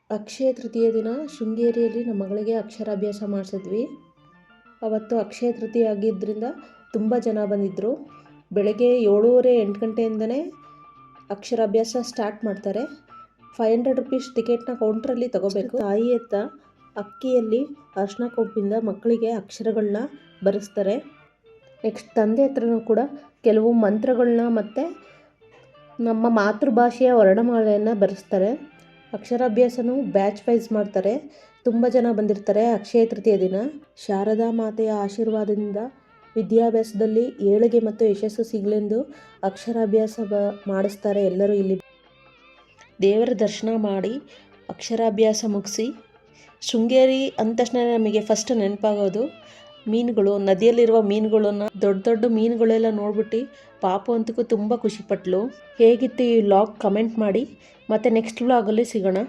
ಅಕ್ಷಯ ತೃತೀಯ ದಿನ ಶೃಂಗೇರಿಯಲ್ಲಿ ನಮ್ಮ ಮಗಳಿಗೆ ಅಕ್ಷರಾಭ್ಯಾಸ ಮಾಡಿಸಿದ್ವಿ. ಅವತ್ತು ಅಕ್ಷಯ ತೃತೀಯ ಆಗಿದ್ದರಿಂದ ತುಂಬ ಜನ ಬಂದಿದ್ದರು. ಬೆಳಗ್ಗೆ 7:30 8 ಗಂಟೆಯಿಂದನೇ ಅಕ್ಷರಾಭ್ಯಾಸ ಸ್ಟಾರ್ಟ್ ಮಾಡ್ತಾರೆ. 500 ರುಪೀಸ್ ಟಿಕೆಟ್ನ ಕೌಂಟ್ರಲ್ಲಿ ತಗೋಬೇಕು. ತಾಯಿ ಹತ್ತ ಅಕ್ಕಿಯಲ್ಲಿ ಅರಿಶಿನ ಕೊಂಪಿಂದ ಮಕ್ಕಳಿಗೆ ಅಕ್ಷರಗಳನ್ನ ಬರೆಸ್ತಾರೆ. ನೆಕ್ಸ್ಟ್ ತಂದೆ ಹತ್ರನೂ ಕೂಡ ಕೆಲವು ಮಂತ್ರಗಳನ್ನ ಮತ್ತು ನಮ್ಮ ಮಾತೃಭಾಷೆಯ ವರ್ಣಮಾಲೆಯನ್ನು ಬರೆಸ್ತಾರೆ. ಅಕ್ಷರಾಭ್ಯಾಸನೂ ಬ್ಯಾಚ್ ವೈಸ್ ಮಾಡ್ತಾರೆ. ತುಂಬ ಜನ ಬಂದಿರ್ತಾರೆ ಅಕ್ಷಯ ತೃತೀಯ ದಿನ. ಶಾರದಾ ಮಾತೆಯ ಆಶೀರ್ವಾದದಿಂದ ವಿದ್ಯಾಭ್ಯಾಸದಲ್ಲಿ ಏಳಿಗೆ ಮತ್ತು ಯಶಸ್ಸು ಸಿಗಲೆಂದು ಅಕ್ಷರಾಭ್ಯಾಸ ಮಾಡಿಸ್ತಾರೆ. ಎಲ್ಲರೂ ಇಲ್ಲಿ ದೇವರ ದರ್ಶನ ಮಾಡಿ ಅಕ್ಷರಾಭ್ಯಾಸ ಮುಗಿಸಿ ಶೃಂಗೇರಿ ಅಂದ ತಕ್ಷಣ ನಮಗೆ ಫಸ್ಟ್ ನೆನಪಾಗೋದು ಮೀನುಗಳು. ನದಿಯಲ್ಲಿರುವ ಮೀನುಗಳನ್ನು ದೊಡ್ಡ ದೊಡ್ಡ ಮೀನುಗಳೆಲ್ಲ ನೋಡ್ಬಿಟ್ಟು ಪಾಪು ಅಂತೂ ತುಂಬ ಖುಷಿಪಟ್ಲು. ಹೇಗಿತ್ತು ಈ ವ್ಲಾಗ್ ಕಮೆಂಟ್ ಮಾಡಿ. ಮತ್ತು ನೆಕ್ಸ್ಟ್ ವ್ಲಾಗಲ್ಲಿ ಸಿಗೋಣ.